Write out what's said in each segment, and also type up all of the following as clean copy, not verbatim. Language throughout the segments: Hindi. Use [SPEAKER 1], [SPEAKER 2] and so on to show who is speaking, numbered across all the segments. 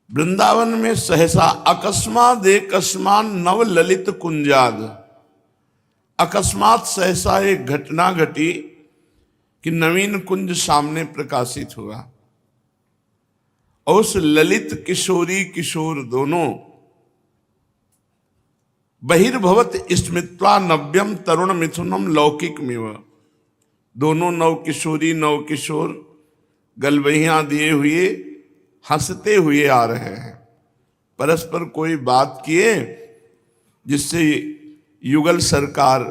[SPEAKER 1] वृंदावन में सहसा अकस्मात एकस्मान नव ललित कुंजाद। अकस्मात सहसा एक घटना घटी कि नवीन कुंज सामने प्रकाशित हुआ और उस ललित किशोरी किशोर दोनों बहिर्भवत स्मृत्वा नव्यम तरुण मिथुनम लौकिक मिव। दोनों नव किशोरी नव किशोर गलबहियां दिए हुए हंसते हुए आ रहे हैं, परस्पर कोई बात किए जिससे युगल सरकार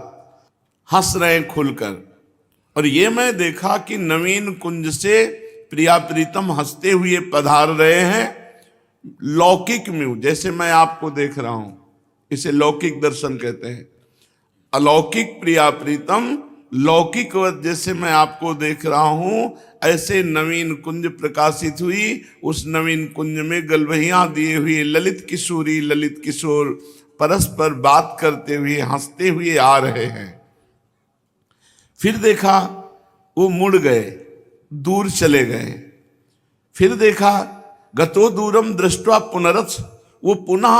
[SPEAKER 1] हंस रहे हैं खुलकर। और ये मैं देखा कि नवीन कुंज से प्रिया प्रीतम हंसते हुए पधार रहे हैं लौकिक में, जैसे मैं आपको देख रहा हूं, इसे लौकिक दर्शन कहते हैं। अलौकिक प्रिया प्रीतम लौकिक जैसे मैं आपको देख रहा हूं, ऐसे नवीन कुंज प्रकाशित हुई। उस नवीन कुंज में गलबहियां दिए हुए ललित किशोरी ललित किशोर परस्पर बात करते हुए हंसते हुए आ रहे हैं। फिर देखा वो मुड़ गए, दूर चले गए। फिर देखा गतो दूरम दृष्टवा पुनरथ, वो पुनः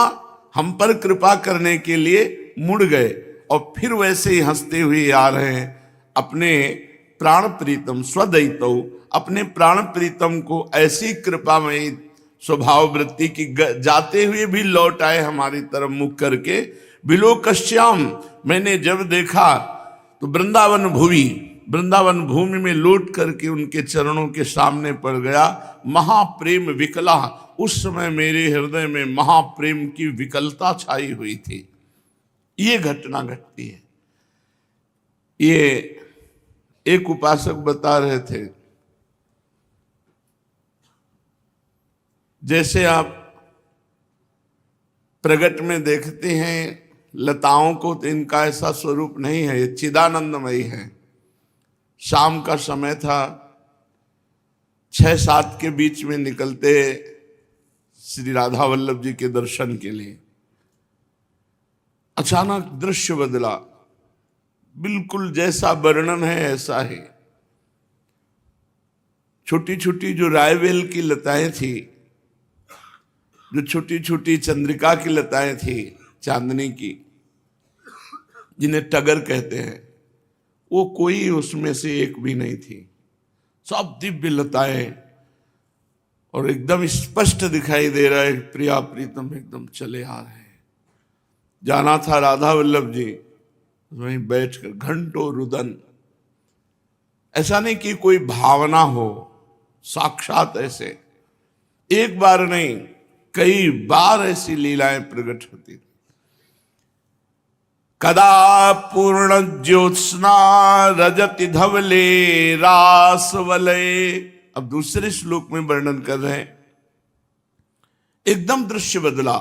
[SPEAKER 1] हम पर कृपा करने के लिए मुड़ गए और फिर वैसे ही हंसते हुए आ रहे हैं। अपने प्राण प्रीतम स्वदैतो, अपने प्राण प्रीतम को ऐसी कृपामयी स्वभाव वृत्ति की जाते हुए भी लौट आए हमारी तरफ मुख करके। बिलोकश्याम, मैंने जब देखा तो वृंदावन भूमि, वृंदावन भूमि में लौट करके उनके चरणों के सामने पड़ गया। महाप्रेम विकला, उस समय मेरे हृदय में महाप्रेम की विकलता छाई हुई थी। ये घटना घटती है। ये एक उपासक बता रहे थे, जैसे आप प्रगट में देखते हैं लताओं को, तो इनका ऐसा स्वरूप नहीं है, ये चिदानंदमयी है। शाम का समय था, 6-7 के बीच में निकलते श्री राधा वल्लभ जी के दर्शन के लिए। अचानक दृश्य बदला, बिल्कुल जैसा वर्णन है ऐसा ही। छोटी छोटी जो रायवेल की लताएं थी, जो छोटी छोटी चंद्रिका की लताएं थी चांदनी की, जिन्हें टगर कहते हैं, वो कोई उसमें से एक भी नहीं थी। सब दिव्य लताएं और एकदम स्पष्ट दिखाई दे रहा है प्रिया प्रीतम एकदम चले आ रहे हैं। जाना था राधा वल्लभ जी, वहीं बैठकर घंटों रुदन। ऐसा नहीं कि कोई भावना हो, साक्षात ऐसे एक बार नहीं कई बार ऐसी लीलाएं प्रकट होती थी। कदा पूर्ण ज्योत्स्ना रजति धवले रास वलय। अब दूसरे श्लोक में वर्णन कर रहे हैं, एकदम दृश्य बदला,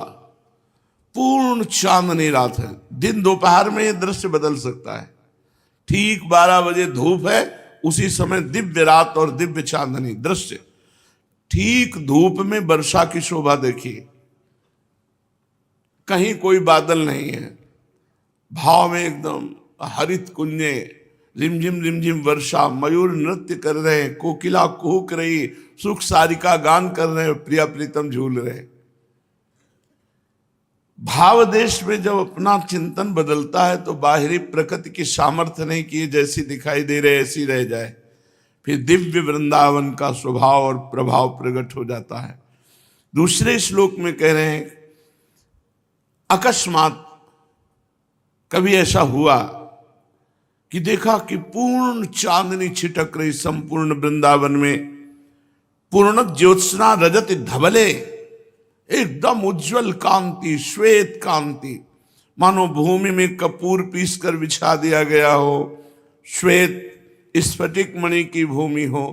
[SPEAKER 1] पूर्ण चांदनी रात है। दिन दोपहर में यह दृश्य बदल सकता है। ठीक 12 बजे धूप है, उसी समय दिव्य रात और दिव्य चांदनी दृश्य। ठीक धूप में वर्षा की शोभा देखिए, कहीं कोई बादल नहीं है, भाव में एकदम हरित कुंजे, रिमझिम रिमझिम वर्षा, मयूर नृत्य कर रहे हैं, कोकिला कुहुक रही, सुख सारिका गान कर रहे हैं, प्रिया प्रीतम झूल रहे। भाव देश में जब अपना चिंतन बदलता है तो बाहरी प्रकृति की सामर्थ्य नहीं कि जैसी दिखाई दे रहे ऐसी रह जाए, फिर दिव्य वृंदावन का स्वभाव और प्रभाव प्रकट हो जाता है। दूसरे श्लोक में कह रहे हैं, अकस्मात कभी ऐसा हुआ कि देखा कि पूर्ण चांदनी छिटक रही संपूर्ण वृंदावन में, पूर्ण ज्योत्सना रजत धवले, एकदम उज्जवल कांति, श्वेत कांति, मानो भूमि में कपूर पीस कर बिछा दिया गया हो, श्वेत स्फटिक मणि की भूमि हो।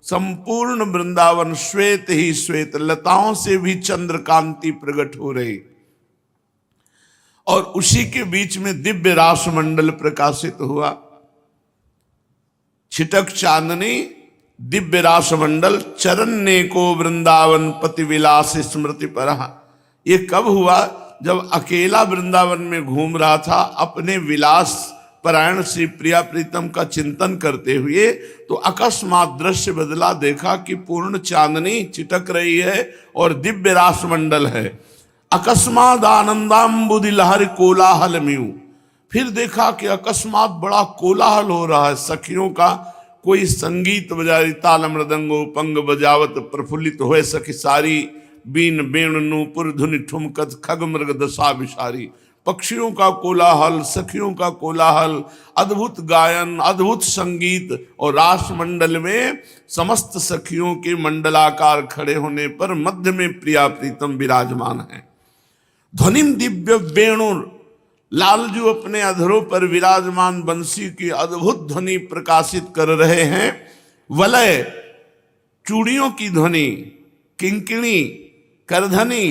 [SPEAKER 1] संपूर्ण वृंदावन श्वेत ही श्वेत, लताओं से भी चंद्र कांति प्रकट हो रही, और उसी के बीच में दिव्य रास मंडल प्रकाशित हुआ। छिटक चांदनी, दिव्य रास मंडल, चरन्ने को वृंदावन पति विलास स्मृति पर। ये कब हुआ? जब अकेला वृंदावन में घूम रहा था, अपने विलास परायण श्री प्रिया प्रीतम का चिंतन करते हुए तो अकस्मात दृश्य बदला, देखा कि पूर्ण चांदनी चिटक रही है और दिव्य रासमंडल है। अकस्मात आनंदाम्बुदि लहर कोलाहल म्यू, फिर देखा कि अकस्मात बड़ा कोलाहल हो रहा है सखियों का, कोई संगीत बजा रही, ताल मृदंगो पंग बजावत प्रफुल्लित होए सखी सारी, बीन बेण नूपुर धुनि ठुमकत खग मृग दशा विशारी। पक्षियों का कोलाहल, सखियों का कोलाहल, अद्भुत गायन, अद्भुत संगीत, और रासमंडल में समस्त सखियों के मंडलाकार खड़े होने पर मध्य में प्रिया प्रीतम विराजमान है। ध्वनिम दिव्य वेणु, लालजू अपने अधरों पर विराजमान बंसी की अद्भुत ध्वनि प्रकाशित कर रहे हैं। वलय, चूड़ियों की ध्वनि, किंकिणी, करधनी,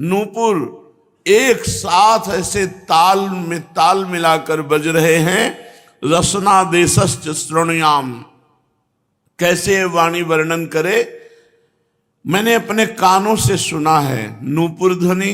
[SPEAKER 1] नूपुर एक साथ ऐसे ताल में ताल मिलाकर बज रहे हैं। रसना देशश्च श्रोणयाम, कैसे वाणी वर्णन करे, मैंने अपने कानों से सुना है। नूपुर ध्वनि,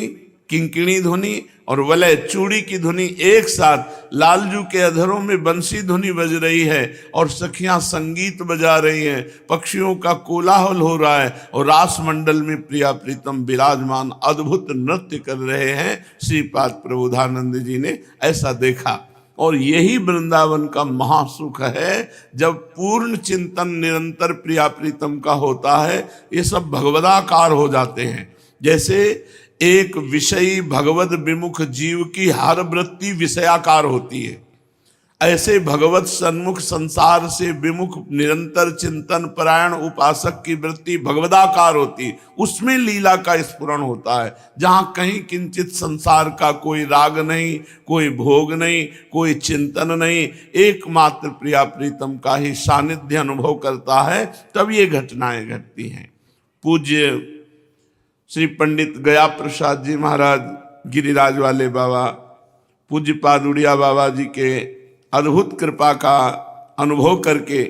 [SPEAKER 1] किंकिणी ध्वनि और वलय चूड़ी की ध्वनि एक साथ, लालजू के अधरों में बंसी ध्वनि बज रही है और सखियां संगीत बजा रही हैं, पक्षियों का कोलाहल हो रहा है और रास मंडल में प्रिया प्रीतम विराजमान अद्भुत नृत्य कर रहे हैं। श्रीपाद प्रबोधानंद जी ने ऐसा देखा। और यही वृंदावन का महासुख है, जब पूर्ण चिंतन निरंतर प्रिया प्रीतम का होता है, ये सब भगवदाकार हो जाते हैं। जैसे एक विषयी भगवत विमुख जीव की हर वृत्ति विषयाकार होती है, ऐसे भगवत सन्मुख संसार से विमुख निरंतर चिंतन परायण उपासक की वृत्ति भगवदाकार होती, उसमें लीला का स्फुरण होता है। जहां कहीं किंचित संसार का कोई राग नहीं, कोई भोग नहीं, कोई चिंतन नहीं, एकमात्र प्रिया प्रीतम का ही सानिध्य अनुभव करता है, तब ये घटनाएं घटती हैं। पूज्य श्री पंडित गया प्रसाद जी महाराज गिरिराज वाले बाबा, पूज्य पादुड़िया बाबा जी के अद्भुत कृपा का अनुभव करके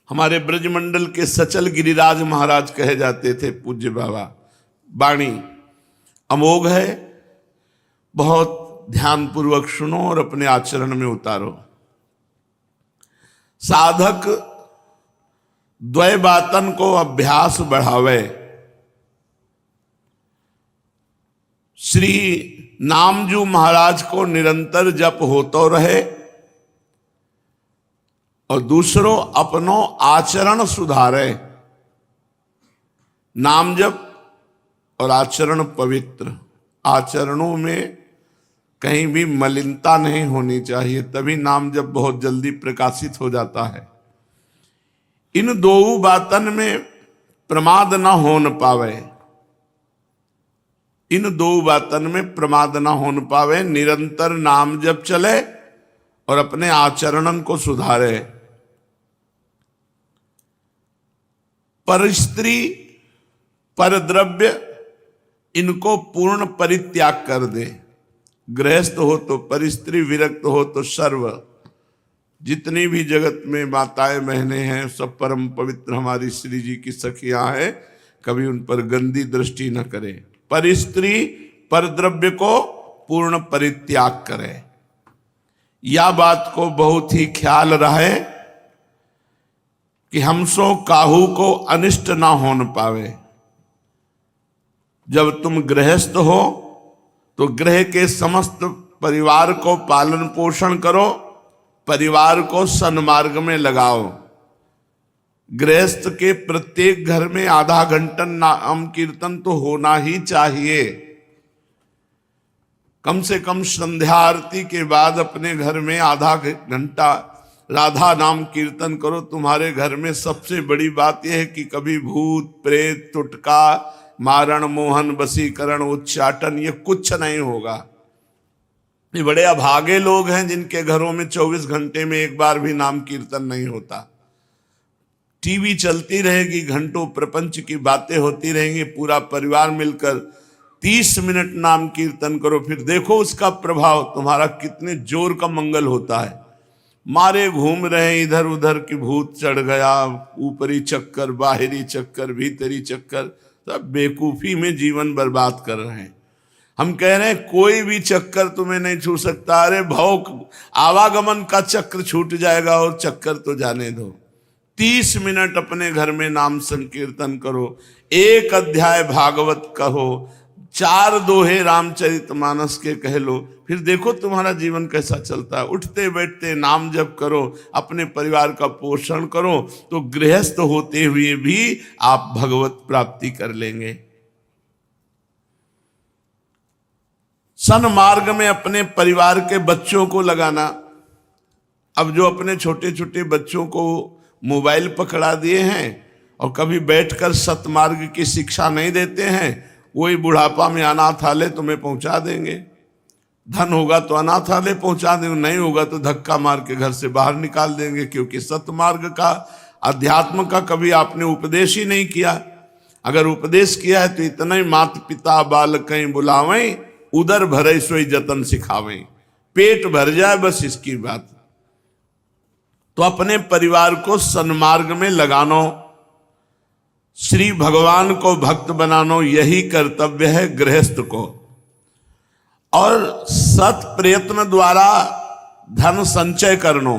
[SPEAKER 1] हमारे ब्रजमंडल के सचल गिरिराज महाराज कहे जाते थे पूज्य बाबा। वाणी अमोघ है, बहुत ध्यानपूर्वक सुनो और अपने आचरण में उतारो। साधक द्वय बातन को अभ्यास बढ़ावे, श्री नामजू महाराज को निरंतर जप होतो रहे और दूसरों अपनो आचरण सुधारे। नाम जप और आचरण पवित्र, आचरणों में कहीं भी मलिनता नहीं होनी चाहिए, तभी नाम जप बहुत जल्दी प्रकाशित हो जाता है। इन दो बातन में प्रमाद न होन पावे, इन दो बातन में प्रमाद न होन पावे, निरंतर नाम जप चले और अपने आचरणन को सुधारे। पर स्त्री पर द्रव्य इनको पूर्ण परित्याग कर दे। गृहस्थ हो तो पर स्त्री, विरक्त हो तो सर्व। जितनी भी जगत में माताएं बहनें हैं सब परम पवित्र हमारी श्री जी की सखियां हैं, कभी उन पर गंदी दृष्टि न करें। पर स्त्री पर द्रव्य को पूर्ण परित्याग करे। या बात को बहुत ही ख्याल रहे कि हमसो काहू को अनिष्ट ना होन पावे। जब तुम गृहस्थ हो तो गृह के समस्त परिवार को पालन पोषण करो, परिवार को सन्मार्ग में लगाओ। गृहस्थ के प्रत्येक घर में आधा घंटा नाम कीर्तन तो होना ही चाहिए। कम से कम संध्या आरती के बाद अपने घर में आधा घंटा राधा नाम कीर्तन करो। तुम्हारे घर में सबसे बड़ी बात यह है कि कभी भूत प्रेत टुटका मारण मोहन वशीकरण उच्चाटन ये कुछ नहीं होगा। ये बड़े अभागे लोग हैं जिनके घरों में 24 घंटे में एक बार भी नाम कीर्तन नहीं होता। टीवी चलती रहेगी, घंटों प्रपंच की बातें होती रहेंगी, पूरा परिवार मिलकर 30 मिनट नाम कीर्तन करो, फिर देखो उसका प्रभाव तुम्हारा कितने जोर का मंगल होता है। मारे घूम रहे इधर उधर की भूत चढ़ गया, ऊपरी चक्कर बाहरी चक्कर भीतरी चक्कर, सब बेकूफी में जीवन बर्बाद कर रहे हैं। हम कह रहे हैं कोई भी चक्कर तुम्हें नहीं छू सकता। अरे भव आवागमन का चक्र छूट जाएगा और चक्कर तो जाने दो। 30 मिनट अपने घर में नाम संकीर्तन करो, 1 अध्याय भागवत कहो, 4 दोहे रामचरितमानस के कह लो, फिर देखो तुम्हारा जीवन कैसा चलता है। उठते बैठते नाम जप करो, अपने परिवार का पोषण करो, तो गृहस्थ होते हुए भी आप भगवत प्राप्ति कर लेंगे। सन्मार्ग में अपने परिवार के बच्चों को लगाना। अब जो अपने छोटे छोटे बच्चों को मोबाइल पकड़ा दिए हैं और कभी बैठकर सतमार्ग की शिक्षा नहीं देते हैं, वही बुढ़ापा में अनाथालय तुम्हें पहुंचा देंगे। धन होगा तो अनाथालय पहुंचा देंगे, नहीं होगा तो धक्का मार के घर से बाहर निकाल देंगे, क्योंकि सतमार्ग का, अध्यात्म का कभी आपने उपदेश ही नहीं किया। अगर उपदेश किया है तो इतना ही, माता पिता बालकई बुलावें, उदर भरे सोई जतन सिखावें। पेट भर जाए बस इसकी बात। तो अपने परिवार को सन्मार्ग में लगानो, श्री भगवान को भक्त बनानो, यही कर्तव्य है गृहस्थ को। और सत प्रयत्न द्वारा धन संचय करनो,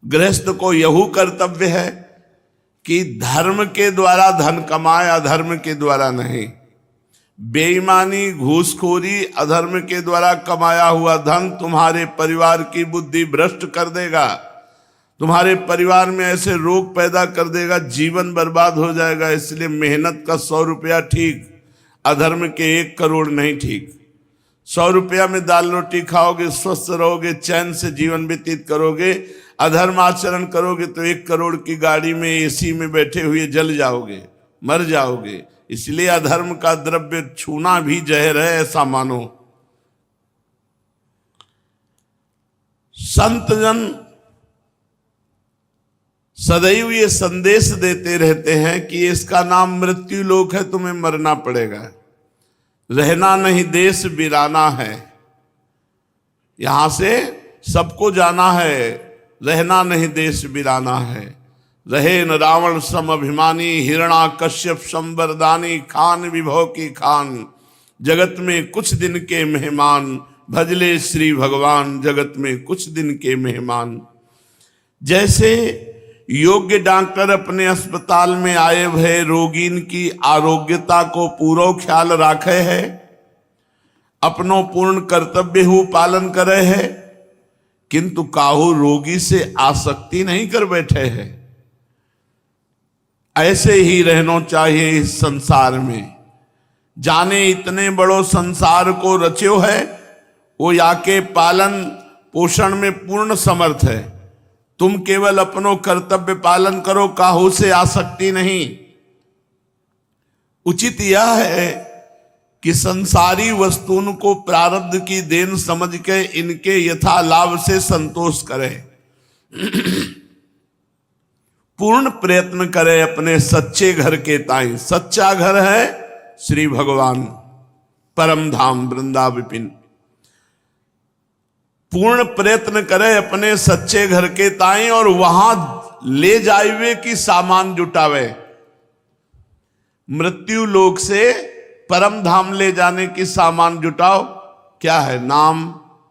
[SPEAKER 1] गृहस्थ को यहू कर्तव्य है कि धर्म के द्वारा धन कमाए, अधर्म के द्वारा नहीं। बेईमानी, घूसखोरी, अधर्म के द्वारा कमाया हुआ धन तुम्हारे परिवार की बुद्धि भ्रष्ट कर देगा, तुम्हारे परिवार में ऐसे रोग पैदा कर देगा, जीवन बर्बाद हो जाएगा। इसलिए मेहनत का 100 रुपया ठीक, अधर्म के 1 करोड़ नहीं ठीक। 100 रुपया में दाल रोटी खाओगे, स्वस्थ रहोगे, चैन से जीवन व्यतीत करोगे। अधर्म आचरण करोगे तो 1 करोड़ की गाड़ी में एसी में बैठे हुए जल जाओगे, मर जाओगे। इसलिए अधर्म का द्रव्य छूना भी जहर है, ऐसा मानो। संत जन सदैव ये संदेश देते रहते हैं कि इसका नाम मृत्यु लोक है, तुम्हें मरना पड़ेगा, रहना नहीं देश बिराना है। यहां से सबको जाना है, रहना नहीं देश बिराना है। रहे न रावण सम अभिमानी, हिरणा कश्यप संवरदानी, खान विभव की खान, जगत में कुछ दिन के मेहमान, भजले श्री भगवान, जगत में कुछ दिन के मेहमान। जैसे योग्य डॉक्टर अपने अस्पताल में आए भय रोगीन की आरोग्यता को पूरा ख्याल राखे है, अपनो पूर्ण कर्तव्य हु पालन करे है, किंतु काहू रोगी से आसक्ति नहीं कर बैठे हैं। ऐसे ही रहना चाहिए इस संसार में। जाने इतने बड़ो संसार को रच्यो है, वो याके पालन पोषण में पूर्ण समर्थ है। तुम केवल अपनो कर्तव्य पालन करो, काहू से आसक्ति नहीं। उचित यह है कि संसारी वस्तुओं को प्रारब्ध की देन समझ के इनके यथा लाभ से संतोष करें। पूर्ण प्रयत्न करे अपने सच्चे घर के ताई। सच्चा घर है श्री भगवान, परम धाम वृंदाविपिन। पूर्ण प्रयत्न करे अपने सच्चे घर के ताई और वहां ले जाइए कि सामान जुटावे। मृत्यु लोक से परम धाम ले जाने की सामान जुटाओ। क्या है? नाम,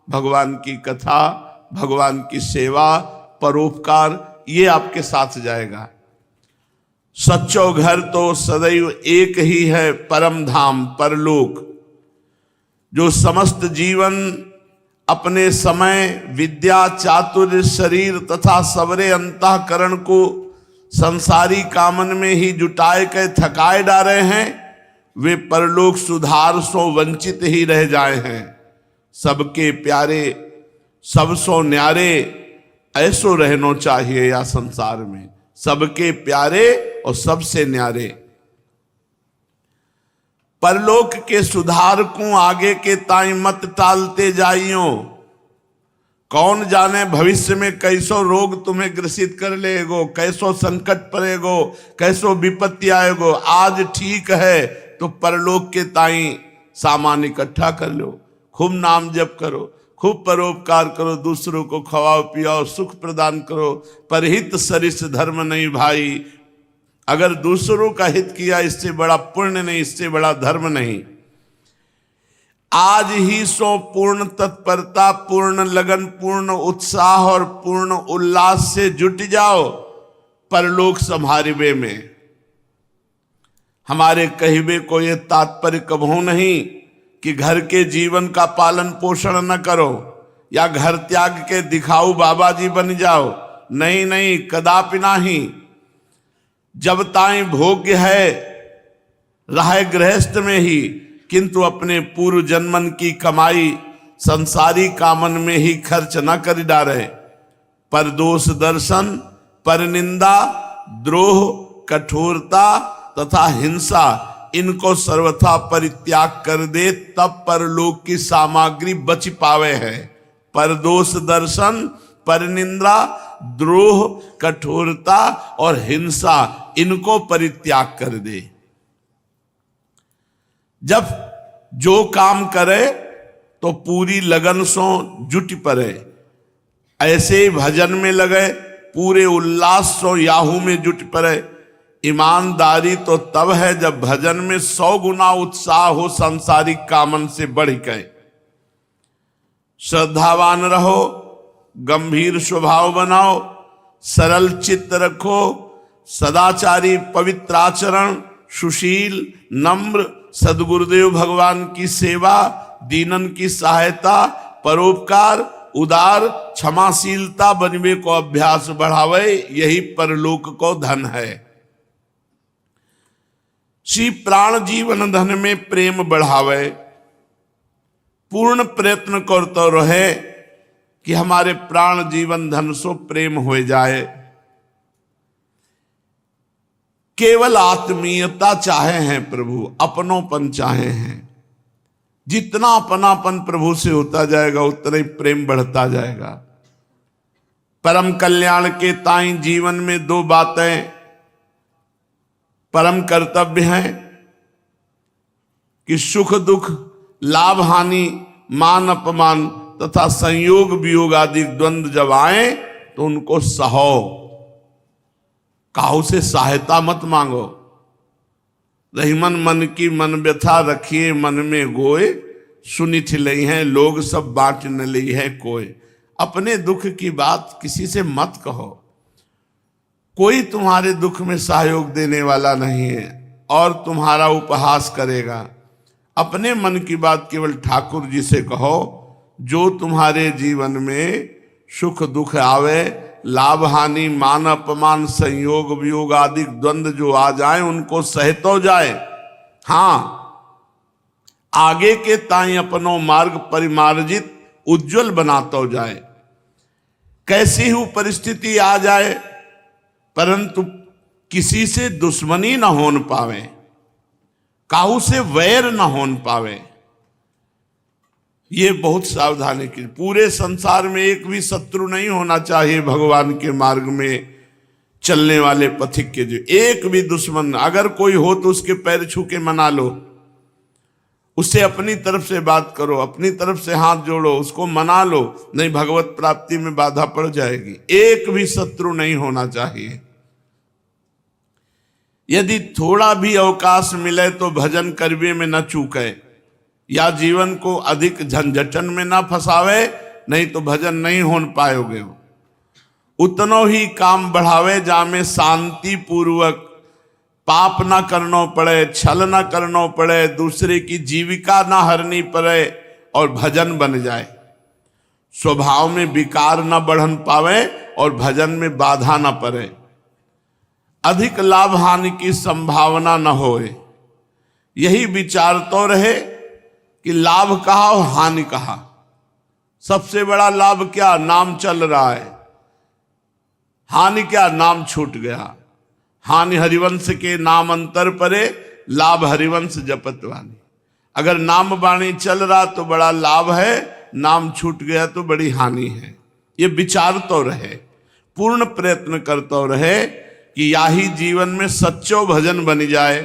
[SPEAKER 1] भगवान की कथा, भगवान की सेवा, परोपकार, ये आपके साथ जाएगा। सच्चो घर तो सदैव एक ही है, परम धाम परलोक। जो समस्त जीवन अपने समय, विद्या, चातुर्य, शरीर तथा सबरे अंतःकरण को संसारी कामन में ही जुटाए के थकाए डाले हैं, वे परलोक सुधार सो वंचित ही रह जाए हैं। सबके प्यारे, सब सो न्यारे, ऐसो रहना चाहिए या संसार में। सबके प्यारे और सबसे न्यारे। परलोक के सुधार को आगे के ताई मत टालते जाइयो। कौन जाने भविष्य में कैसो रोग तुम्हें ग्रसित कर लेगो, कैसो संकट पड़ेगो, कैसो विपत्ति आएगो। आज ठीक है तो परलोक के ताई सामान इकट्ठा कर लो, खूब नाम जप करो, खूब परोपकार करो, दूसरों को खवाओ पियाओ, सुख प्रदान करो। परहित सरिस धर्म नहीं भाई। अगर दूसरों का हित किया, इससे बड़ा पुण्य नहीं, इससे बड़ा धर्म नहीं। आज ही सो पूर्ण तत्परता, पूर्ण लगन, पूर्ण उत्साह और पूर्ण उल्लास से जुट जाओ परलोक संभारिबे में। हमारे कहिबे को ये तात्पर्य कबहू नहीं कि घर के जीवन का पालन पोषण न करो या घर त्याग के दिखाऊ बाबा जी बन जाओ। नहीं नहीं, कदापि नहीं। जब ताई भोग्य है रहे गृहस्थ में ही, किंतु अपने पूर्व जन्मन की कमाई संसारी कामन में ही खर्च न कर डाले। पर दोष दर्शन, पर निंदा, द्रोह, कठोरता तथा हिंसा, इनको सर्वथा परित्याग कर दे, तब परलोक की सामग्री बच पावे है। पर दोष दर्शन, पर निंदा, द्रोह, कठोरता और हिंसा, इनको परित्याग कर दे। जब जो काम करे तो पूरी लगन सो जुट पड़े। ऐसे ही भजन में लगे, पूरे उल्लास सो याहू में जुट पड़े। ईमानदारी तो तब है जब भजन में 100 गुना उत्साह हो सांसारिक कामन से बढ़ गए। श्रद्धावान रहो, गंभीर स्वभाव बनाओ, सरल चित्त रखो, सदाचारी पवित्र आचरण, सुशील, नम्र, सदगुरुदेव भगवान की सेवा, दीनन की सहायता, परोपकार, उदार, क्षमाशीलता बनवे को अभ्यास बढ़ावे। यही परलोक को धन है। श्री प्राण जीवन धन में प्रेम बढ़ावे। पूर्ण प्रयत्न करते रहे कि हमारे प्राण जीवन धन सो प्रेम हो जाए। केवल आत्मीयता चाहे हैं प्रभु, अपनोपन चाहे हैं। जितना अपनापन प्रभु से होता जाएगा उतना ही प्रेम बढ़ता जाएगा। परम कल्याण के ताई जीवन में 2 बातें परम कर्तव्य हैं कि सुख दुख, लाभ हानि, मान अपमान तथा संयोग वियोग आदि द्वंद्व जब आए तो उनको सहो। काहू से सहायता मत मांगो। रहीमन मन की मन व्यथा रखिए मन में गोए, सुनी ठिलई हैं लोग सब बांट न ली है कोई। अपने दुख की बात किसी से मत कहो। कोई तुम्हारे दुख में सहयोग देने वाला नहीं है और तुम्हारा उपहास करेगा। अपने मन की बात केवल ठाकुर जी से कहो। जो तुम्हारे जीवन में सुख दुख आवे, लाभ हानि, मान अपमान, संयोग वियोग आदि द्वंद्व जो आ जाए उनको सहतो जाए। हाँ, आगे के ताई अपनो मार्ग परिमार्जित उज्जवल बनातो जाए। कैसी ही परिस्थिति आ जाए परंतु किसी से दुश्मनी न होन पावे, काहू से वैर न होन पावे। ये बहुत सावधानी की। पूरे संसार में एक भी शत्रु नहीं होना चाहिए भगवान के मार्ग में चलने वाले पथिक के। जो एक भी दुश्मन अगर कोई हो तो उसके पैर छू के मना लो, उससे अपनी तरफ से बात करो, अपनी तरफ से हाथ जोड़ो, उसको मना लो, नहीं भगवत प्राप्ति में बाधा पड़ जाएगी। एक भी शत्रु नहीं होना चाहिए। यदि थोड़ा भी अवकाश मिले तो भजन करवे में न चूके या जीवन को अधिक झंझटन में ना फंसावे, नहीं तो भजन नहीं हो पाओगे। उतनो ही काम बढ़ावे जामे शांति पूर्वक पाप ना करना पड़े, छल ना करना पड़े, दूसरे की जीविका ना हरनी पड़े और भजन बन जाए। स्वभाव में विकार ना बढ़न पावे और भजन में बाधा ना पड़े। अधिक लाभ हानि की संभावना न होए। यही विचार तो रहे कि लाभ कहा और हानि कहा। सबसे बड़ा लाभ क्या? नाम चल रहा है। हानि क्या? नाम छूट गया। हानि हरिवंश के नाम अंतर परे, लाभ हरिवंश जपत वाणी। अगर नाम वाणी चल रहा तो बड़ा लाभ है, नाम छूट गया तो बड़ी हानि है। ये विचार तो रहे, पूर्ण प्रयत्न करते रहे कि याही जीवन में सच्चो भजन बन जाए।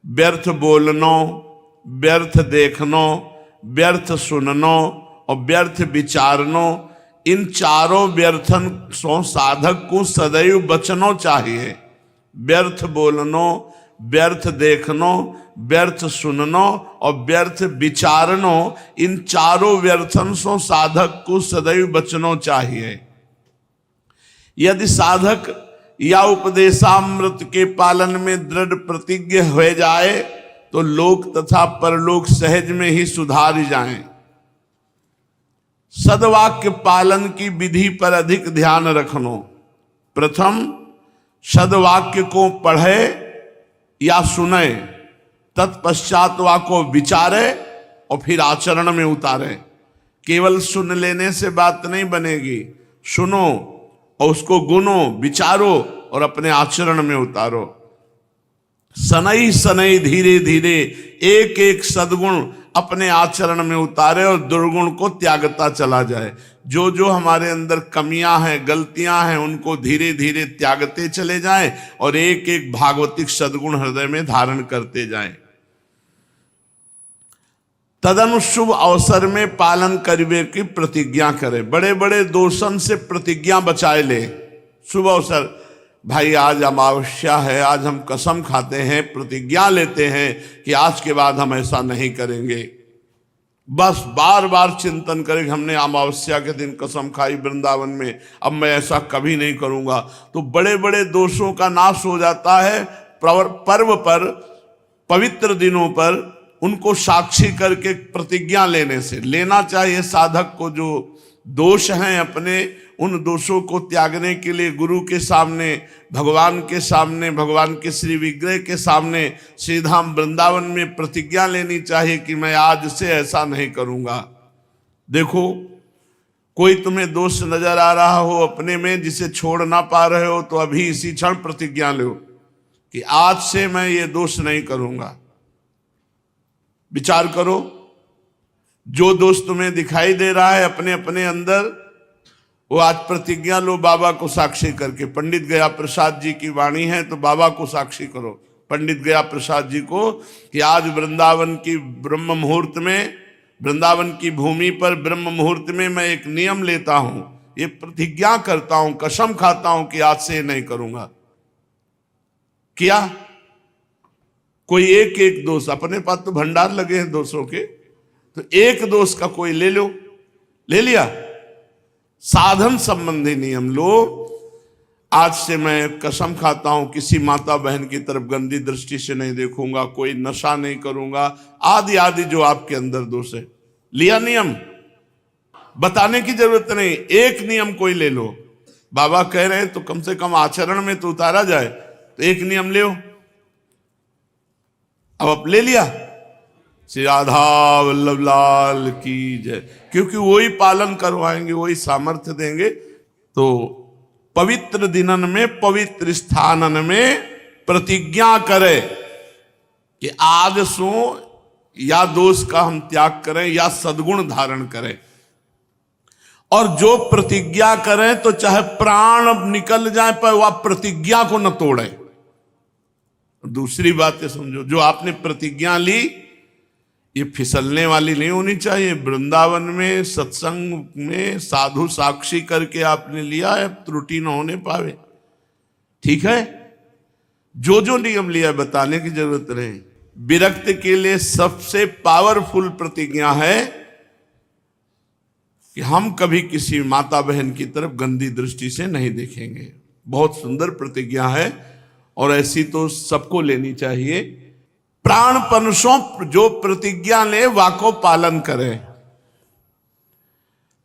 [SPEAKER 1] व्यर्थ बोलनो, व्यर्थ देखनो, व्यर्थ सुननो और व्यर्थ विचारनो, इन चारों व्यर्थन सो साधक को सदैव बचनो चाहिए। व्यर्थ बोलनो, व्यर्थ देखनो, व्यर्थ सुननो और व्यर्थ विचारनो, इन चारों व्यर्थन से साधक को सदैव बचनो चाहिए। यदि साधक या उपदेशामृत के पालन में दृढ़ प्रतिज्ञ हो जाए तो लोक तथा परलोक सहज में ही सुधार जाएं। सदवाक्य पालन की विधि पर अधिक ध्यान रखनो। प्रथम सदवाक्य को पढ़े या सुने, तत्पश्चात वाको विचारे और फिर आचरण में उतारे। केवल सुन लेने से बात नहीं बनेगी, सुनो और उसको गुनो, विचारो और अपने आचरण में उतारो। सनई सनई धीरे धीरे एक एक सद्गुण अपने आचरण में उतारे और दुर्गुण को त्यागता चला जाए। जो जो हमारे अंदर कमियां हैं, गलतियां हैं, उनको धीरे धीरे त्यागते चले जाएं और एक एक भागवतिक सद्गुण हृदय में धारण करते जाएं। तदनुशुभ अवसर में पालन करिबे की प्रतिज्ञा करे। बड़े बड़े दोषन से प्रतिज्ञा बचाए ले। शुभ अवसर, भाई आज अमावस्या है, आज हम कसम खाते हैं, प्रतिज्ञा लेते हैं कि आज के बाद हम ऐसा नहीं करेंगे। बस बार बार चिंतन करें कि हमने अमावस्या के दिन कसम खाई वृंदावन में, अब मैं ऐसा कभी नहीं करूंगा। तो बड़े बड़े दोषों का नाश हो जाता है। पर्व पर, पवित्र दिनों पर उनको साक्षी करके प्रतिज्ञा लेने से। लेना चाहिए साधक को जो दोष हैं अपने, उन दोषों को त्यागने के लिए गुरु के सामने, भगवान के सामने, भगवान के श्री विग्रह के सामने, श्रीधाम वृंदावन में प्रतिज्ञा लेनी चाहिए कि मैं आज से ऐसा नहीं करूंगा। देखो, कोई तुम्हें दोष नजर आ रहा हो अपने में जिसे छोड़ ना पा रहे हो, तो अभी इसी क्षण प्रतिज्ञा लो कि आज से मैं ये दोष नहीं करूंगा। विचार करो, जो दोष तुम्हें दिखाई दे रहा है अपने अपने अंदर, वो आज प्रतिज्ञा लो बाबा को साक्षी करके। पंडित गया प्रसाद जी की वाणी है तो बाबा को साक्षी करो, पंडित गया प्रसाद जी को, कि आज वृंदावन की ब्रह्म मुहूर्त में, वृंदावन की भूमि पर ब्रह्म मुहूर्त में मैं एक नियम लेता हूं, ये प्रतिज्ञा करता हूं, कसम खाता हूं कि आज से नहीं करूंगा। किया? कोई एक एक दोष, अपने पास तो भंडार लगे हैं दोषों के, तो एक दोष का कोई ले लो, ले लिया। साधन संबंधी नियम लो। आज से मैं कसम खाता हूं किसी माता बहन की तरफ गंदी दृष्टि से नहीं देखूंगा, कोई नशा नहीं करूंगा, आदि आदि जो आपके अंदर दोष है। लिया नियम, बताने की जरूरत नहीं, एक नियम कोई ले लो। बाबा कह रहे हैं तो कम से कम आचरण में तो उतारा जाए, तो एक नियम ले। अब ले लिया, श्री राधा वल्लभ लाल की जय, क्योंकि वही पालन करवाएंगे, वही सामर्थ्य देंगे। तो पवित्र दिनन में, पवित्र स्थानन में प्रतिज्ञा करे कि आज सो या दोष का हम त्याग करें या सद्गुण धारण करें। और जो प्रतिज्ञा करें तो चाहे प्राण निकल जाए पर वह प्रतिज्ञा को न तोड़े। दूसरी बात समझो, जो आपने प्रतिज्ञा ली ये फिसलने वाली नहीं होनी चाहिए। वृंदावन में सत्संग में साधु साक्षी करके आपने लिया है, त्रुटि न होने पावे। ठीक है, जो जो नियम लिया बताने की जरूरत नहीं। विरक्त के लिए सबसे पावरफुल प्रतिज्ञा है कि हम कभी किसी माता बहन की तरफ गंदी दृष्टि से नहीं देखेंगे। बहुत सुंदर प्रतिज्ञा है और ऐसी तो सबको लेनी चाहिए। प्राणपन सो जो प्रतिज्ञा ले वाको पालन करे।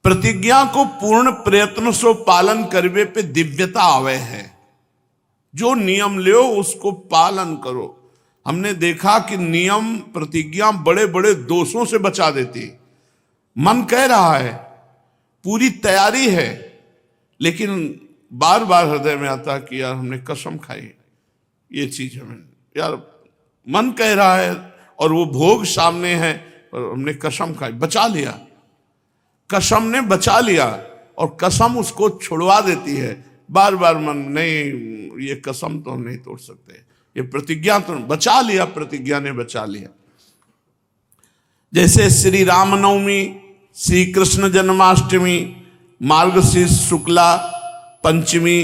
[SPEAKER 1] प्रतिज्ञा को पूर्ण प्रयत्न से पालन करवे पे दिव्यता आवे है। जो नियम ले उसको पालन करो। हमने देखा कि नियम, प्रतिज्ञा बड़े बड़े दोषों से बचा देती। मन कह रहा है, पूरी तैयारी है, लेकिन बार बार हृदय में आता कि यार हमने कसम खाई, ये चीज हमें, यार मन कह रहा है और वो भोग सामने है, और हमने कसम खाई, बचा लिया, कसम ने बचा लिया, और कसम उसको छुड़वा देती है। बार बार मन, नहीं ये कसम तो हम नहीं तोड़ सकते, ये प्रतिज्ञा तो बचा लिया, प्रतिज्ञा ने बचा लिया। जैसे श्री रामनवमी, श्री कृष्ण जन्माष्टमी, मार्गशीर्ष शुक्ला पंचमी,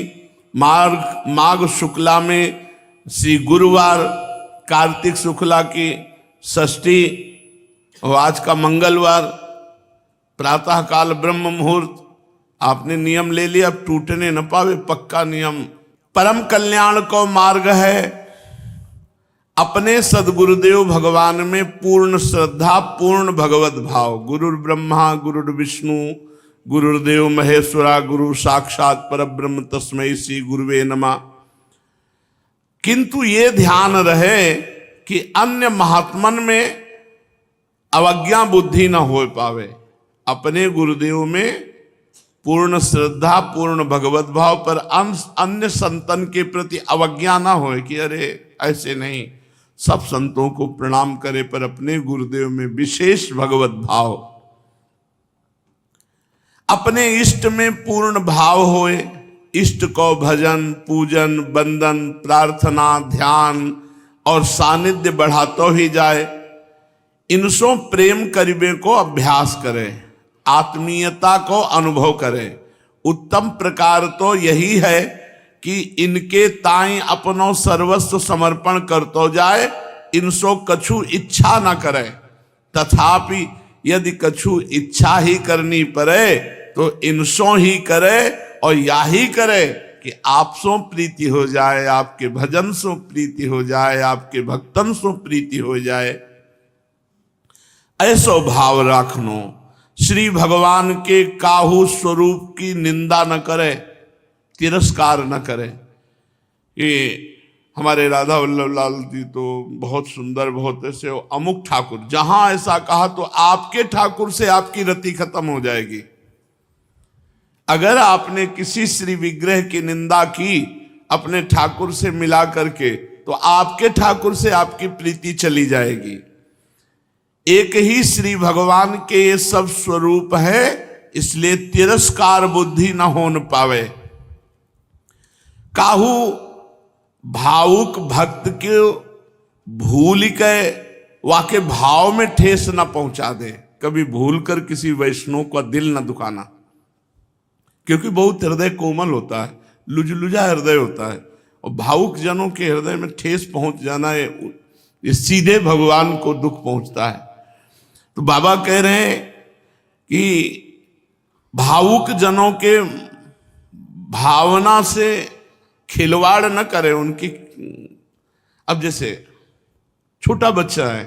[SPEAKER 1] माघ शुक्ला में श्री गुरुवार, कार्तिक शुक्ला की षष्ठी और आज का मंगलवार प्रातः काल ब्रह्म मुहूर्त, आपने नियम ले लिया, अब टूटने न पावे, पक्का नियम। परम कल्याण को मार्ग है अपने सदगुरुदेव भगवान में पूर्ण श्रद्धा, पूर्ण भगवत भाव। गुरुर् ब्रह्मा गुरुर्विष्णु गुरुर्देव महेश्वरा, गुरु साक्षात परब्रह्म तस्मै श्री गुरुवे नमः। किंतु ये ध्यान रहे कि अन्य महात्मन में अवज्ञा बुद्धि न हो पावे, अपने गुरुदेव में पूर्ण श्रद्धा, पूर्ण भगवत भाव, पर अन्य संतन के प्रति अवज्ञा ना हो कि अरे ऐसे नहीं, सब संतों को प्रणाम करे, पर अपने गुरुदेव में विशेष भगवत भाव। अपने इष्ट में पूर्ण भाव होए, इष्ट को भजन पूजन वंदन प्रार्थना ध्यान और सानिध्य बढ़ातो ही जाए। इनसो प्रेम करीबे को अभ्यास करे, आत्मीयता को अनुभव करे। उत्तम प्रकार तो यही है कि इनके ताई अपनो सर्वस्व समर्पण करतो जाए, इनसो कछु इच्छा न करे। तथापि यदि कछु इच्छा ही करनी पड़े तो इनसो ही करे, और या ही करे कि आपसो प्रीति हो जाए, आपके भजन सो प्रीति हो जाए, आपके भक्तन सो प्रीति हो जाए। ऐसो भाव रखनो। श्री भगवान के काहू स्वरूप की निंदा न करे, तिरस्कार न करे। ये हमारे राधा वल्लभ लाल जी तो बहुत सुंदर, बहुत ऐसे अमुक ठाकुर, जहां ऐसा कहा तो आपके ठाकुर से आपकी रति खत्म हो जाएगी। अगर आपने किसी श्री विग्रह की निंदा की अपने ठाकुर से मिला करके, तो आपके ठाकुर से आपकी प्रीति चली जाएगी। एक ही श्री भगवान के ये सब स्वरूप है, इसलिए तिरस्कार बुद्धि न हो न पावे। काहू भावुक भक्त के भूल के वाके भाव में ठेस न पहुंचा दे। कभी भूल कर किसी वैष्णव का दिल न दुखाना, क्योंकि बहुत हृदय कोमल होता है, लुजलुजा हृदय होता है, और भावुक जनों के हृदय में ठेस पहुंच जाना ये सीधे भगवान को दुख पहुंचता है। तो बाबा कह रहे हैं कि भावुक जनों के भावना से खिलवाड़ न करे उनकी। अब जैसे छोटा बच्चा है,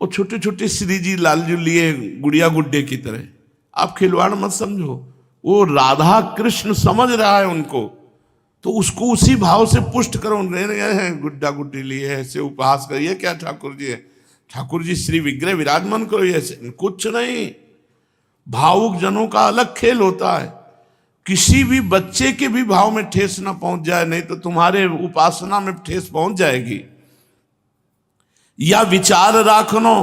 [SPEAKER 1] वो छोटे छोटे श्री जी लालजू लिए गुड़िया गुड्डे की तरह, आप खिलवाड़ मत समझो। वो राधा कृष्ण समझ रहा है उनको, तो उसको उसी भाव से पुष्ट करो। गुड्डा गुड्डी लिए ऐसे उपहास करिए, क्या ठाकुर जी है, ठाकुर जी श्री विग्रह विराजमान करो, ऐसे कुछ नहीं। भावुक जनों का अलग खेल होता है। किसी भी बच्चे के भी भाव में ठेस ना पहुंच जाए, नहीं तो तुम्हारे उपासना में ठेस पहुंच जाएगी। या विचार राखनो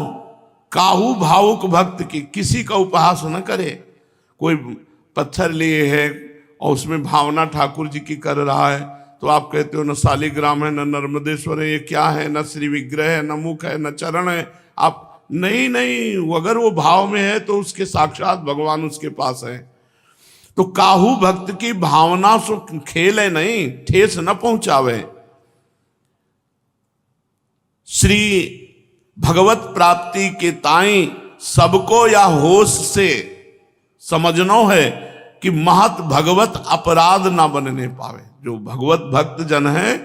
[SPEAKER 1] काहू भावुक भक्त की, किसी का उपहास न करे। कोई पत्थर लिए है और उसमें भावना ठाकुर जी की कर रहा है, तो आप कहते हो न शालिग्राम है, न नर्मदेश्वर है, ये क्या है, न श्री विग्रह है, न मुख है, न चरण है। आप नहीं, अगर वो भाव में है तो उसके साक्षात भगवान उसके पास है। तो काहू भक्त की भावना सो खेले नहीं, ठेस न पहुंचावे। श्री भगवत प्राप्ति के ताई सबको या होश से समझनो है कि महत भगवत अपराध ना बनने पावे। जो भगवत भक्त जन है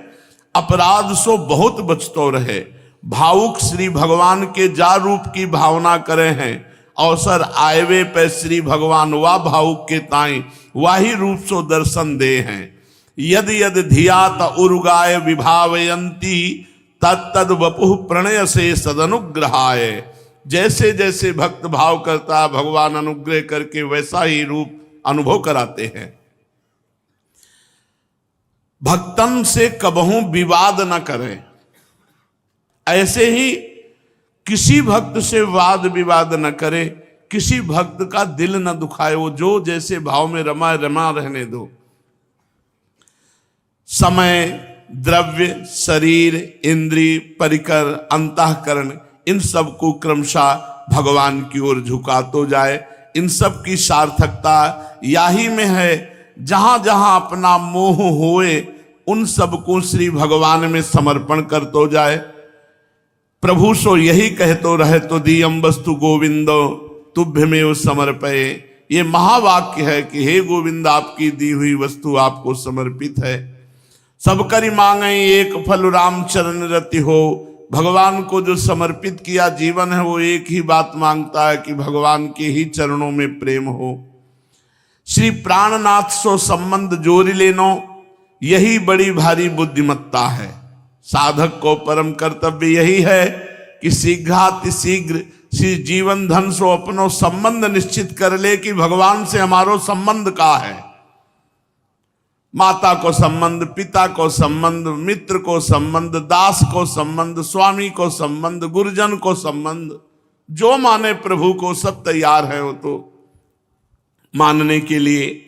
[SPEAKER 1] अपराध सो बहुत बचतो रहे। भावुक श्री भगवान के जा रूप की भावना करे हैं, अवसर आयवे पे श्री भगवान वा भावुक के ताई वाही रूप सो दर्शन दे हैं। यद यद धियात उर्गाय विभावयंती तत्तद वपुः प्रणय से सदनुग्रहाय। जैसे जैसे भक्त भाव करता है, भगवान अनुग्रह करके वैसा ही रूप अनुभव कराते हैं। भक्तन से कबहू विवाद न करें। ऐसे ही किसी भक्त से वाद विवाद न करे, किसी भक्त का दिल न दुखाए। वो जो जैसे भाव में रमा रहने दो। समय, द्रव्य, शरीर, इंद्रिय, परिकर, अंतःकरण, इन सब को क्रमशः भगवान की ओर झुका तो जाए। इन सब की सार्थकता याही में है, जहां जहां अपना मोह होए उन सब को श्री भगवान में समर्पण कर तो जाए। प्रभु सो यही कहतो रहे तो दीयम वस्तु गोविंदो तुभ्यमेव समर्पये। ये महावाक्य है कि हे गोविंद, आपकी दी हुई वस्तु आपको समर्पित है। सब करी मांगे एक फल राम चरण रति हो। भगवान को जो समर्पित किया जीवन है वो एक ही बात मांगता है कि भगवान के ही चरणों में प्रेम हो। श्री प्राणनाथ सो संबंध जोड़ लेनो, यही बड़ी भारी बुद्धिमत्ता है। साधक को परम कर्तव्य यही है कि शीघ्रातिशीघ्र श्री जीवन धन सो अपनो संबंध निश्चित कर ले कि भगवान से हमारो संबंध का है। माता को संबंध, पिता को संबंध, मित्र को संबंध, दास को संबंध, स्वामी को संबंध, गुरुजन को संबंध, जो माने प्रभु को सब तैयार है वो तो मानने के लिए।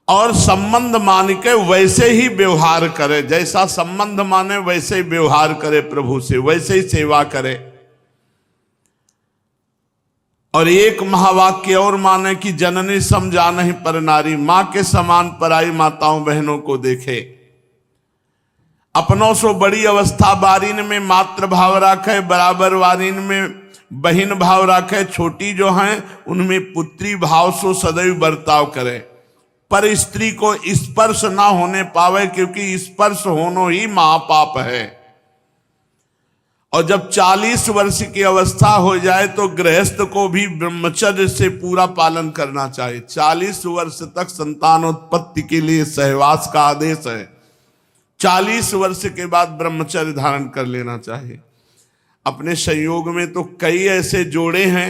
[SPEAKER 1] और संबंध मान के वैसे ही व्यवहार करे, जैसा संबंध माने वैसे ही व्यवहार करे प्रभु से, वैसे ही सेवा करे। और एक महावाक्य और माने कि जननी सम जानहि पर नारी, मां के समान पराई माताओं बहनों को देखे। अपनों सो बड़ी अवस्था बारीन में मातृ भाव राखे, बराबर वारीन में बहिन भाव राखे, छोटी जो हैं उनमें पुत्री भाव सो सदैव बर्ताव करे। पर स्त्री को स्पर्श ना होने पावे, क्योंकि स्पर्श होनो ही महापाप है। और जब 40 वर्ष की अवस्था हो जाए तो गृहस्थ को भी ब्रह्मचर्य से पूरा पालन करना चाहिए। 40 वर्ष तक संतानोत्पत्ति के लिए सहवास का आदेश है। 40 वर्ष के बाद ब्रह्मचर्य धारण कर लेना चाहिए। अपने संयोग में तो कई ऐसे जोड़े हैं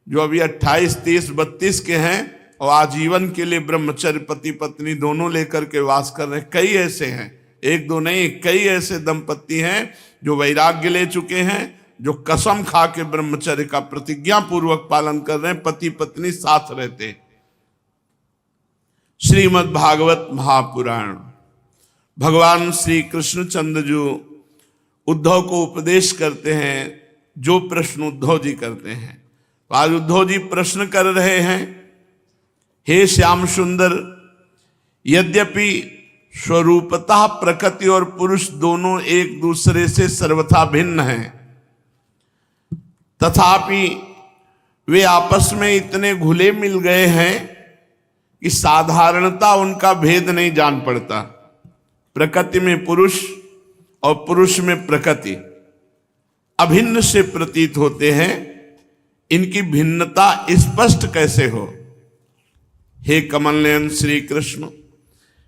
[SPEAKER 1] जो अभी 28, 30, 32 के हैं और आजीवन के लिए ब्रह्मचर्य पति पत्नी दोनों लेकर के वास कर रहे हैं। कई ऐसे हैं, एक दो नहीं, कई ऐसे दंपति हैं जो वैराग्य ले चुके हैं, जो कसम खा के ब्रह्मचर्य का प्रतिज्ञा पूर्वक पालन कर रहे हैं, पति पत्नी साथ रहते। श्रीमद् भागवत महापुराण। भगवान श्री कृष्णचंद्र जो उद्धव को उपदेश करते हैं, जो प्रश्न उद्धव जी करते हैं। आज उद्धव जी प्रश्न कर रहे हैं, हे श्याम सुंदर, यद्यपि स्वरूपतः प्रकृति और पुरुष दोनों एक दूसरे से सर्वथा भिन्न हैं, तथापि वे आपस में इतने घुले मिल गए हैं कि साधारणता उनका भेद नहीं जान पड़ता। प्रकृति में पुरुष और पुरुष में प्रकृति अभिन्न से प्रतीत होते हैं। इनकी भिन्नता स्पष्ट कैसे हो? हे कमलनयन श्री कृष्ण,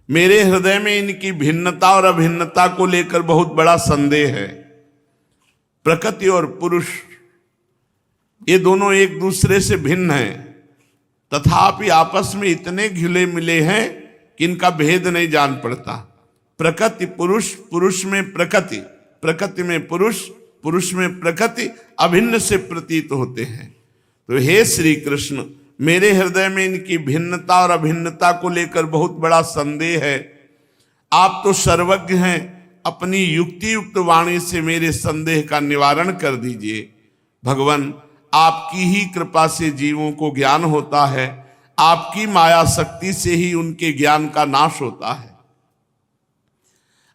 [SPEAKER 1] मेरे हृदय में इनकी भिन्नता और अभिन्नता को लेकर बहुत बड़ा संदेह है। प्रकृति और पुरुष ये दोनों एक दूसरे से भिन्न हैं, तथापि आपस में इतने घुले मिले हैं कि इनका भेद नहीं जान पड़ता। प्रकृति पुरुष, पुरुष में प्रकृति, प्रकृति में पुरुष, पुरुष में प्रकृति अभिन्न से प्रतीत होते हैं। तो हे श्री कृष्ण, मेरे हृदय में इनकी भिन्नता और अभिन्नता को लेकर बहुत बड़ा संदेह है। आप तो सर्वज्ञ हैं, अपनी युक्ति युक्त वाणी से मेरे संदेह का निवारण कर दीजिए। भगवान, आपकी ही कृपा से जीवों को ज्ञान होता है, आपकी माया शक्ति से ही उनके ज्ञान का नाश होता है।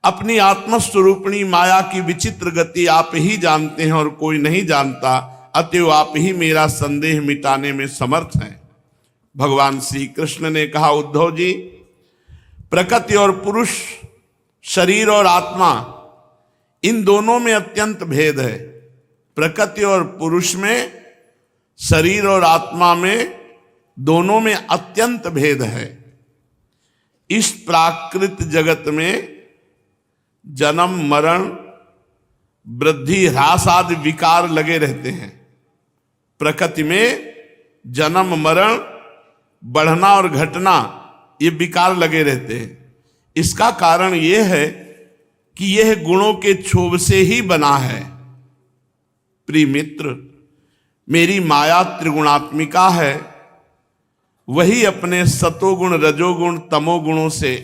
[SPEAKER 1] अपनी आत्मस्वरूपिणी माया की विचित्र गति आप ही जानते हैं और कोई नहीं जानता, अतएव आप ही मेरा संदेह मिटाने में समर्थ हैं। भगवान श्री कृष्ण ने कहा, उद्धव जी, प्रकृति और पुरुष, शरीर और आत्मा, इन दोनों में अत्यंत भेद है। प्रकृति और पुरुष में, शरीर और आत्मा में, दोनों में अत्यंत भेद है। इस प्राकृत जगत में जन्म मरण वृद्धि ह्रास आदि विकार लगे रहते हैं। प्रकृति में जन्म मरण, बढ़ना और घटना, ये विकार लगे रहते हैं। इसका कारण यह है कि यह गुणों के क्षोभ से ही बना है। प्रिय मित्र, मेरी माया त्रिगुणात्मिका है, वही अपने सतोगुण, रजोगुण, तमोगुणों से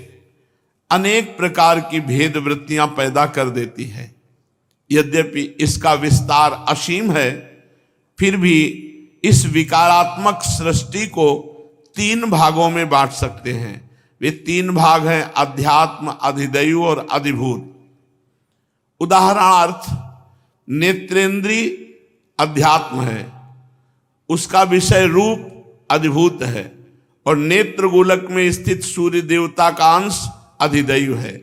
[SPEAKER 1] अनेक प्रकार की भेद वृत्तियां पैदा कर देती है। यद्यपि इसका विस्तार असीम है, फिर भी इस विकारात्मक सृष्टि को 3 भागों में बांट सकते हैं। वे 3 भाग हैं, अध्यात्म, अधिदैव और अधिभूत। उदाहरणार्थ, नेत्रेंद्री अध्यात्म है, उसका विषय रूप अधिभूत है, और नेत्र गोलक में स्थित सूर्य देवता का अंश अधिदैव है।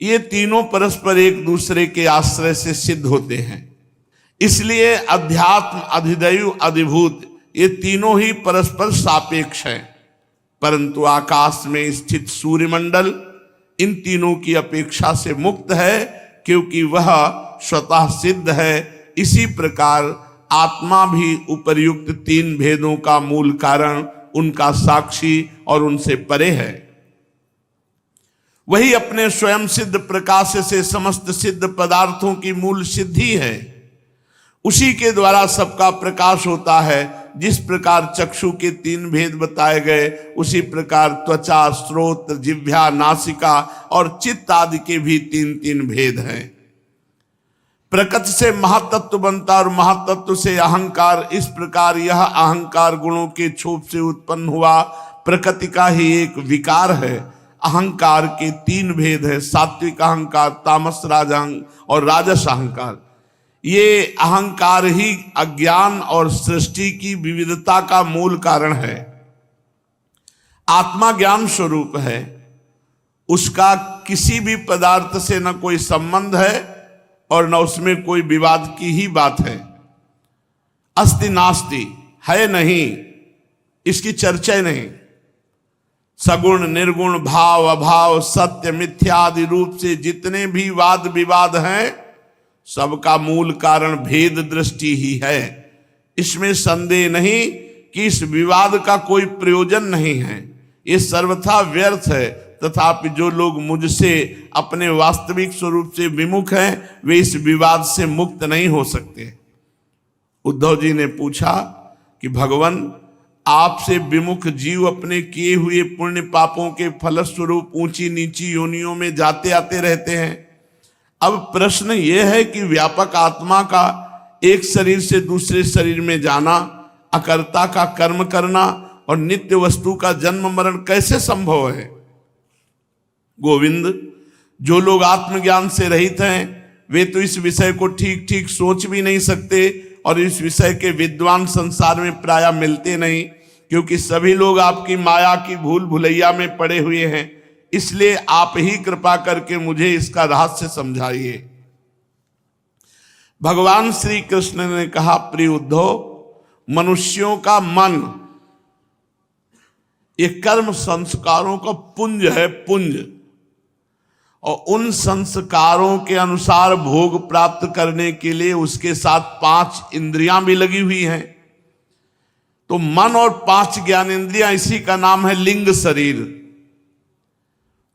[SPEAKER 1] ये तीनों परस्पर एक दूसरे के आश्रय से सिद्ध होते हैं। इसलिए अध्यात्म, अधिदैव, अधिभूत ये तीनों ही परस्पर सापेक्ष हैं। परंतु आकाश में स्थित सूर्यमंडल इन तीनों की अपेक्षा से मुक्त है, क्योंकि वह स्वतः सिद्ध है। इसी प्रकार आत्मा भी उपर्युक्त तीन भेदों का मूल कारण, उनका साक्षी और उनसे परे है। वही अपने स्वयं सिद्ध प्रकाश से समस्त सिद्ध पदार्थों की मूल सिद्धि है। उसी के द्वारा सबका प्रकाश होता है। जिस प्रकार चक्षु के तीन भेद बताए गए, उसी प्रकार त्वचा, श्रोत्र, जिह्वा, नासिका और चित्त आदि के भी तीन तीन भेद हैं। प्रकृति से महातत्व बनता और महातत्व से अहंकार। इस प्रकार यह अहंकार गुणों के क्षोभ से उत्पन्न हुआ प्रकृति का ही एक विकार है। अहंकार के तीन भेद है, सात्विक अहंकार, तामस राजहंग और राजस अहंकार। ये अहंकार ही अज्ञान और सृष्टि की विविधता का मूल कारण है। आत्मा ज्ञान स्वरूप है, उसका किसी भी पदार्थ से न कोई संबंध है और न उसमें कोई विवाद की ही बात है। अस्ति नास्ति, है नहीं, इसकी चर्चा ही नहीं। सगुण, निर्गुण, भाव, अभाव, सत्य, मिथ्या आदि रूप से जितने भी वाद विवाद हैं, सबका मूल कारण भेद दृष्टि ही है। इसमें संदेह नहीं कि इस विवाद का कोई प्रयोजन नहीं है, ये सर्वथा व्यर्थ है। तथापि जो लोग मुझसे अपने वास्तविक स्वरूप से विमुख हैं, वे इस विवाद से मुक्त नहीं हो सकते। उद्धव जी ने पूछा कि भगवान, आपसे विमुख जीव अपने किए हुए पुण्य पापों के फलस्वरूप ऊंची नीची योनियों में जाते आते रहते हैं। अब प्रश्न यह है कि व्यापक आत्मा का एक शरीर से दूसरे शरीर में जाना, अकर्ता का कर्म करना और नित्य वस्तु का जन्म मरण कैसे संभव है? गोविंद, जो लोग आत्मज्ञान से रहित हैं, वे तो इस विषय को ठीक ठीक सोच भी नहीं सकते, और इस विषय के विद्वान संसार में प्रायः मिलते नहीं, क्योंकि सभी लोग आपकी माया की भूल भुलैया में पड़े हुए हैं। इसलिए आप ही कृपा करके मुझे इसका रहस्य समझाइए। भगवान श्री कृष्ण ने कहा, प्रिय उद्धव, मनुष्यों का मन ये कर्म संस्कारों का पुंज है, पुंज, और उन संस्कारों के अनुसार भोग प्राप्त करने के लिए उसके साथ 5 इंद्रियां भी लगी हुई हैं। तो मन और 5 ज्ञानेंद्रियां, इसी का नाम है लिंग शरीर।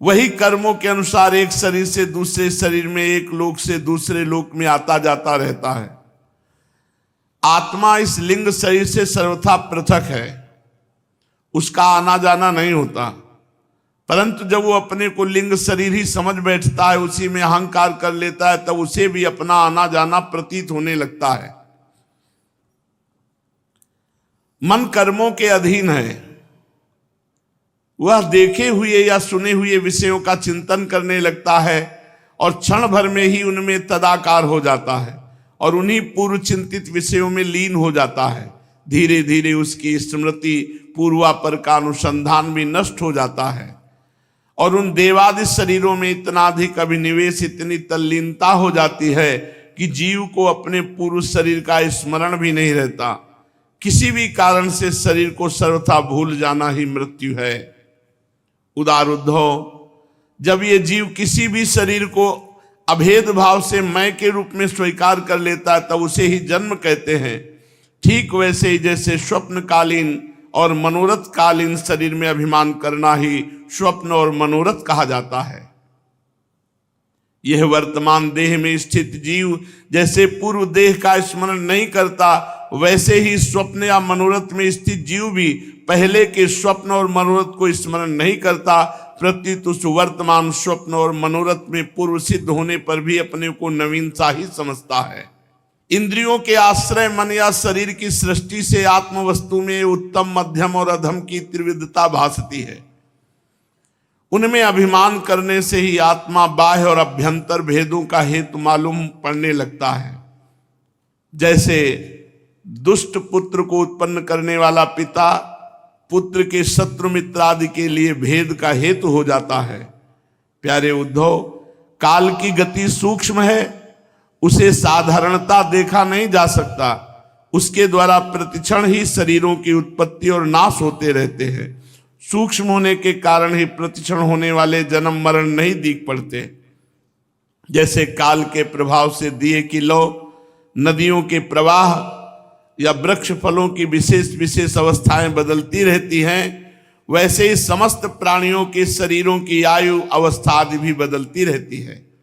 [SPEAKER 1] वही कर्मों के अनुसार एक शरीर से दूसरे शरीर में, एक लोक से दूसरे लोक में आता जाता रहता है। आत्मा इस लिंग शरीर से सर्वथा पृथक है, उसका आना जाना नहीं होता। परंतु जब वो अपने को लिंग शरीर ही समझ बैठता है, उसी में अहंकार कर लेता है, तब उसे भी अपना आना जाना प्रतीत होने लगता है। मन कर्मों के अधीन है। वह देखे हुए या सुने हुए विषयों का चिंतन करने लगता है और क्षण भर में ही उनमें तदाकार हो जाता है और उन्हीं पूर्व चिंतित विषयों में लीन हो जाता है। धीरे धीरे उसकी स्मृति, पूर्वापर का अनुसंधान भी नष्ट हो जाता है और उन देवादि शरीरों में इतना अधिक अभिनिवेश, इतनी तल्लीनता हो जाती है कि जीव को अपने पूर्व शरीर का स्मरण भी नहीं रहता। किसी भी कारण से शरीर को सर्वथा भूल जाना ही मृत्यु है। उदार उद्धव, जब ये जीव किसी भी शरीर को अभेद भाव से मैं के रूप में स्वीकार कर लेता है, तब उसे ही जन्म कहते हैं। ठीक वैसे ही जैसे स्वप्नकालीन और मनोरथ कालीन शरीर में अभिमान करना ही स्वप्न और मनोरथ कहा जाता है। यह वर्तमान देह में स्थित जीव जैसे पूर्व देह का स्मरण नहीं करता, वैसे ही स्वप्न या मनोरथ में स्थित जीव भी पहले के स्वप्न और मनोरथ को स्मरण नहीं करता, प्रत्युत उस वर्तमान स्वप्न और मनोरथ में पूर्व सिद्ध होने पर भी अपने को नवीन सा ही समझता है। इंद्रियों के आश्रय मन या शरीर की सृष्टि से आत्म वस्तु में उत्तम, मध्यम और अधम की त्रिविधता भासती है। उनमें अभिमान करने से ही आत्मा बाह्य और अभ्यंतर भेदों का हेतु मालूम पड़ने लगता है। जैसे दुष्ट पुत्र को उत्पन्न करने वाला पिता पुत्र के शत्रु मित्र आदि के लिए भेद का हेतु हो जाता है। प्यारे उद्धव, काल की गति सूक्ष्म है, उसे साधारणता देखा नहीं जा सकता। उसके द्वारा प्रतिक्षण ही शरीरों की उत्पत्ति और नाश होते रहते हैं। सूक्ष्म होने के कारण ही प्रतिक्षण होने वाले जन्म मरण नहीं दिख पड़ते। जैसे काल के प्रभाव से दिए की लौ, नदियों के प्रवाह या वृक्ष फलों की विशेष विशेष अवस्थाएं बदलती रहती हैं, वैसे ही समस्त प्राणियों के शरीरों की आयु अवस्था आदि भी बदलती रहती है।